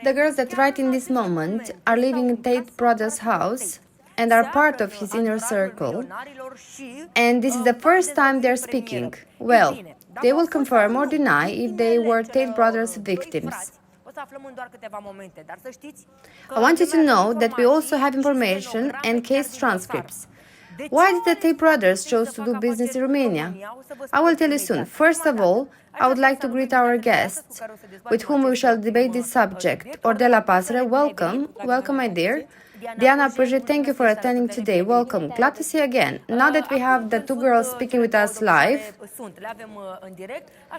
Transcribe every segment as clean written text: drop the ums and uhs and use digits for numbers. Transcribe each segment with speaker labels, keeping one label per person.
Speaker 1: The girls that right in this moment are living in Tate brother's house and are part of his inner circle, and this is the first time they're speaking. Well, they will confirm or deny if they were Tate brothers' victims. I want you to know that we also have information and case transcripts. Why did the Tate brothers choose to do business in Romania? I will tell you soon. First of all, I would like to greet our guests, with whom we shall debate this subject. Ordela Pasăre, welcome. Welcome, my dear. Diana Pârje, thank you for attending today. Welcome. Glad to see you again. Now that we have the two girls speaking with us live,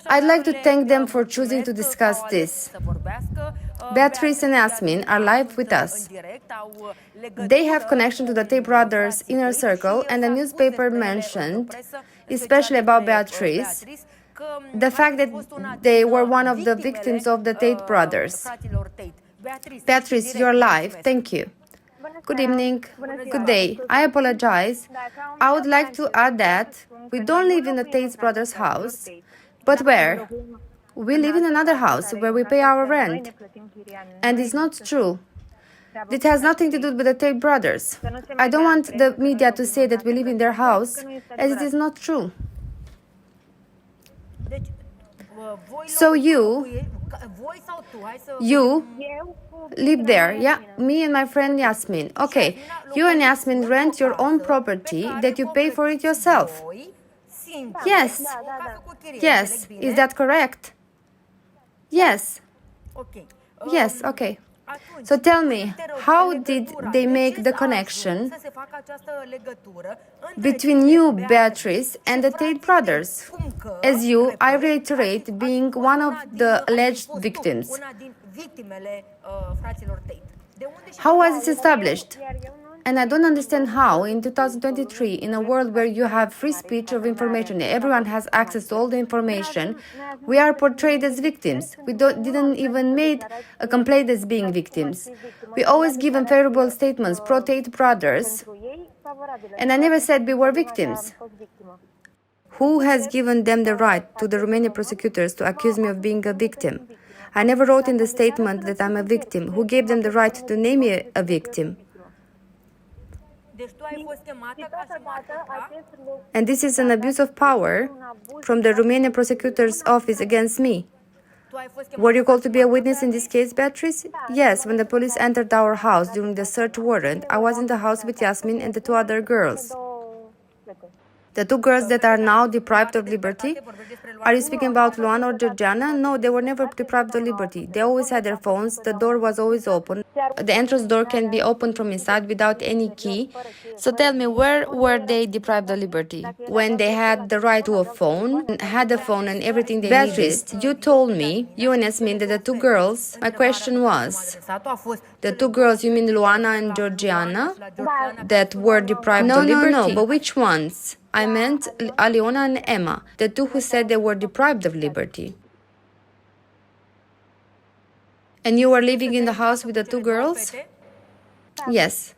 Speaker 1: I'd like to thank them for choosing to discuss this. Beatrice and Yasmin are live with us. They have connection to the Tate brothers' inner circle, and the newspaper mentioned, especially about Beatrice, the fact that they were one of the victims of the Tate brothers. Beatrice, you're live. Thank you. Good evening. Good day. I apologize. I would like to add that we don't live in the Tate brothers' house, but where? We live in another house where we pay our rent. And it's not true. It has nothing to do with the Tate brothers. I don't want the media to say that we live in their house, as it is not true. So you live there, yeah? Me and my friend Yasmin. Okay, you and Yasmin rent your own property that you pay for it yourself. Yes. Yes. Is that correct? Yes. Yes, okay. So tell me, how did they make the connection between you, Beatrice, and the Tate brothers? As you, I reiterate, being one of the alleged victims. How was it established? And I don't understand how, in 2023, in a world where you have free speech of information, everyone has access to all the information, we are portrayed as victims. We didn't even make a complaint as being victims. We always give unfavorable statements pro-Tate brothers, and I never said we were victims. Who has given them the right to the Romanian prosecutors to accuse me of being a victim? I never wrote in the statement that I'm a victim. Who gave them the right to name me a victim? And this is an abuse of power from the Romanian prosecutor's office against me. Were you called to be a witness in this case, Beatrice? Yes, when the police entered our house during the search warrant, I was in the house with Yasmin and the two other girls. The two girls that are now deprived of liberty? Are you speaking about Luana or Georgiana? No, they were never deprived of liberty. They always had their phones. The door was always open. The entrance door can be opened from inside without any key. So tell me, where were they deprived of liberty? When they had the right to a phone and everything they needed. Beatrice, you told me, you and Yasmin, that the two girls, my question was, the two girls, you mean Luana and Georgiana, that were deprived of liberty? No, but which ones? I meant Aliona and Emma, the two who said they were deprived of liberty. And you were living in the house with the two girls? Yes.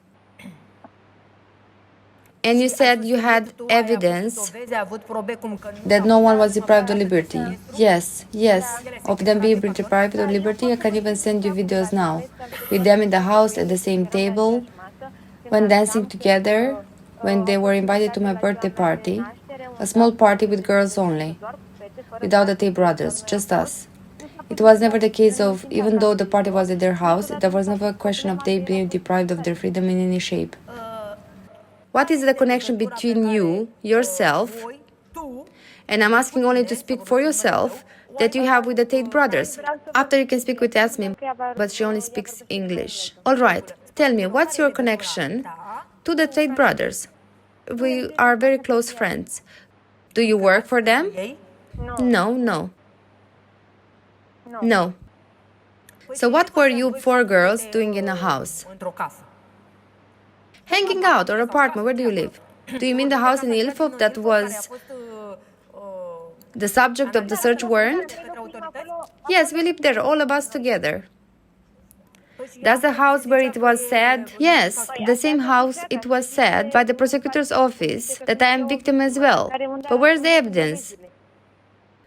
Speaker 1: And you said you had evidence that no one was deprived of liberty. Yes, yes. Of them being deprived of liberty, I can even send you videos now. With them in the house at the same table, when dancing together, when they were invited to my birthday party, a small party with girls only, without the Tate brothers, just us. It was never the case of, even though the party was at their house, there was never a question of they being deprived of their freedom in any shape. What is the connection between you, yourself, and I'm asking only to speak for yourself, that you have with the Tate brothers? After you can speak with Yasmin, but she only speaks English. All right, tell me, what's your connection to the Tate brothers? We are very close friends. Do you work for them? No. So what were you four girls doing in a house? Hanging out or apartment? Where do you live? Do you mean the house in Ilfov that was the subject of the search warrant? Yes, we lived there, all of us together. That's the house where it was said? Yes, the same house it was said by the prosecutor's office that I am victim as well. But where's the evidence?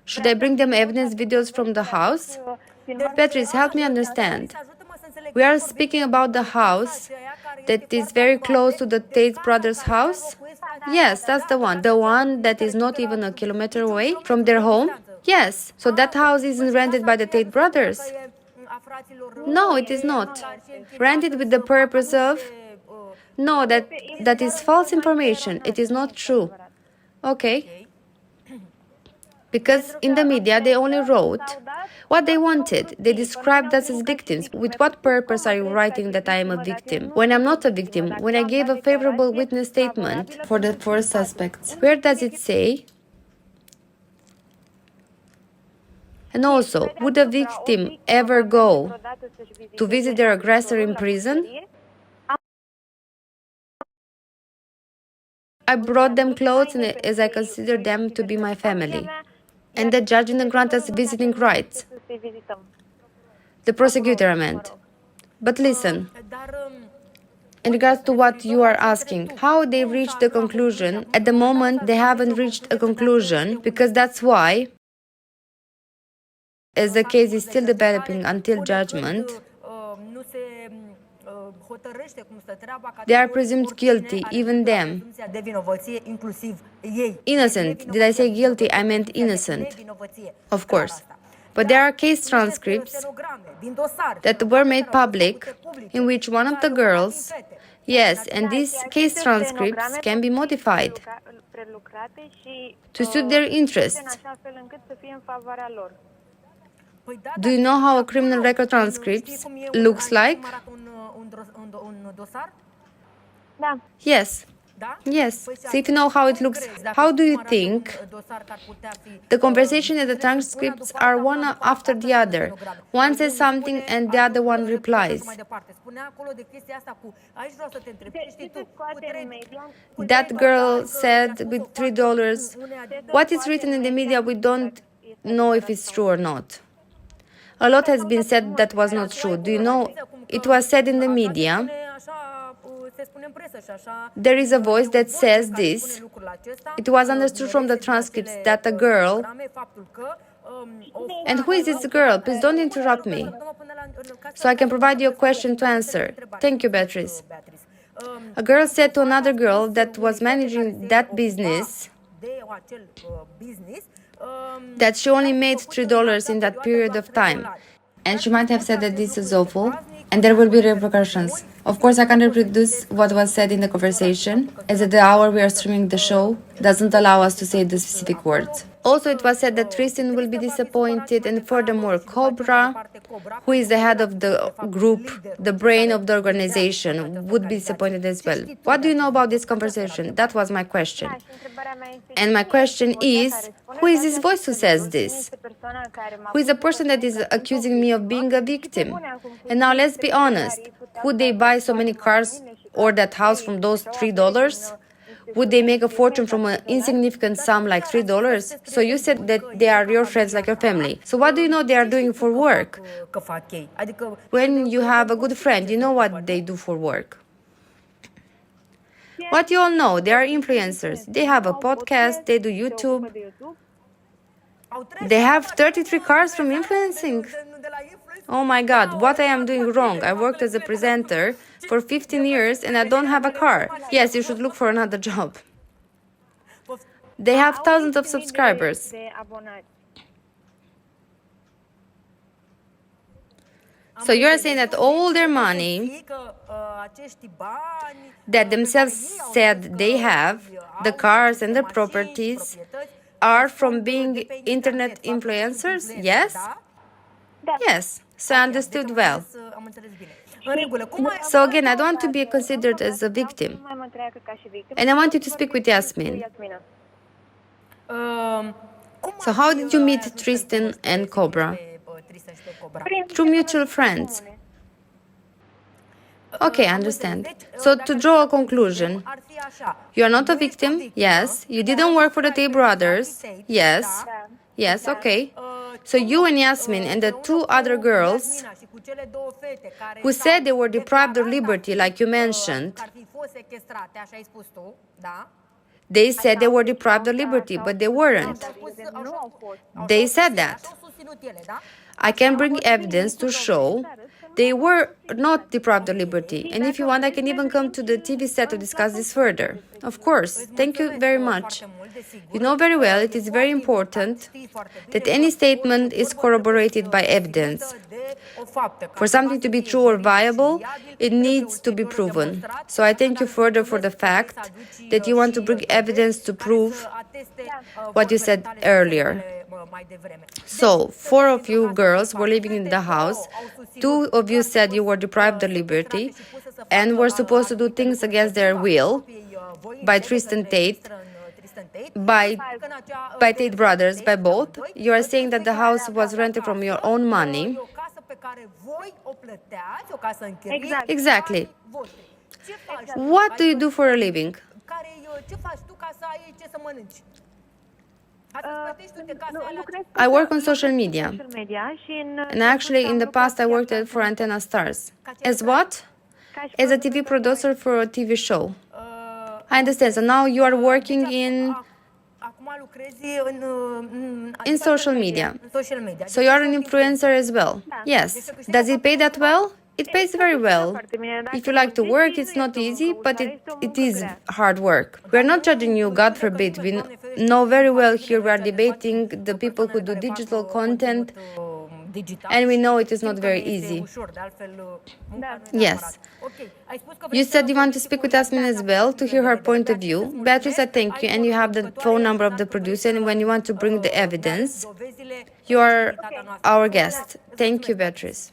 Speaker 1: Should I bring them evidence videos from the house? Beatrice, help me understand. We are speaking about the house that is very close to the Tate brothers' house? Yes, that's the one. The one that is not even a kilometer away from their home? Yes. So that house isn't rented by the Tate brothers? No, it is not. Rented with the purpose of... No, that is false information. It is not true. Okay. Because in the media they only wrote what they wanted. They described us as victims. With what purpose are you writing that I am a victim? When I'm not a victim, when I gave a favorable witness statement for the four suspects. Where does it say? And also, would a victim ever go to visit their aggressor in prison? I brought them clothes as I consider them to be my family. And the judge didn't grant us visiting rights. The prosecutor, I meant. But listen, in regards to what you are asking, how they reached the conclusion, at the moment they haven't reached a conclusion, because that's why, as the case is still developing until judgment, they are presumed guilty, even them. Innocent. Did I say guilty? I meant innocent. Of course. But there are case transcripts that were made public in which one of the girls, yes, and these case transcripts can be modified to suit their interests. Do you know how a criminal record transcript looks like? Yes. Yes. So if you know how it looks, how do you think the conversation and the transcripts are one after the other? One says something and the other one replies. That girl said with $3. What is written in the media, we don't know if it's true or not. A lot has been said that was not true. Do you know? It was said in the media. There is a voice that says this. It was understood from the transcripts that a girl... And who is this girl? Please don't interrupt me. So I can provide you a question to answer. Thank you, Beatrice. A girl said to another girl that was managing that business that she only made $3 in that period of time. And she might have said that this is awful and there will be repercussions. Of course, I can't reproduce what was said in the conversation, as at the hour we are streaming the show doesn't allow us to say the specific words. Also, it was said that Tristan will be disappointed, and furthermore, Cobra, who is the head of the group, the brain of the organization, would be disappointed as well. What do you know about this conversation? That was my question. And my question is, who is this voice who says this? Who is the person that is accusing me of being a victim? And now let's be honest, could they buy so many cars or that house from those $3? Would they make a fortune from an insignificant sum like $3? So you said that they are your friends, like your family. So what do you know they are doing for work? When you have a good friend, you know what they do for work. What you all know, they are influencers. They have a podcast, they do YouTube. They have 33 cars from influencing. Oh my God, what I am doing wrong. I worked as a presenter for 15 years and I don't have a car. Yes, you should look for another job. They have thousands of subscribers. So you are saying that all their money that themselves said they have, the cars and the properties, are from being internet influencers? Yes? Yes. So I understood well. So again, I don't want to be considered as a victim. And I want you to speak with Yasmin. So how did you meet Tristan and Cobra? Through mutual friends. Okay, I understand. So to draw a conclusion, you are not a victim? Yes. You didn't work for the Tate brothers? Yes. Yes, okay. So you and Yasmin and the two other girls who said they were deprived of liberty, like you mentioned, they said they were deprived of liberty, but they weren't. They said that. I can bring evidence to show They were not deprived of liberty. And if you want, I can even come to the TV set to discuss this further. Of course. Thank you very much. You know very well it is very important that any statement is corroborated by evidence. For something to be true or viable, it needs to be proven. So I thank you further for the fact that you want to bring evidence to prove what you said earlier. So, 4 of you girls were living in the house. 2 of you said you were deprived of liberty and were supposed to do things against their will by Tristan Tate, by Tate brothers, by both. You are saying that the house was rented from your own money. Exactly. What do you do for a living? I work on social media. And actually, in the past, I worked for Antenna Stars. As what? As a TV producer for a TV show. I understand. So now you are working in social media. So you are an influencer as well. Yes. Does it pay that well? It pays very well. If you like to work, it's not easy, but it is hard work. We are not judging you, God forbid. We know very well here we are debating the people who do digital content, and we know it is not very easy. Yes. You said you want to speak with Asmin as well to hear her point of view. Beatrice, I thank you, and you have the phone number of the producer, and when you want to bring the evidence, you are our guest. Thank you, Beatrice.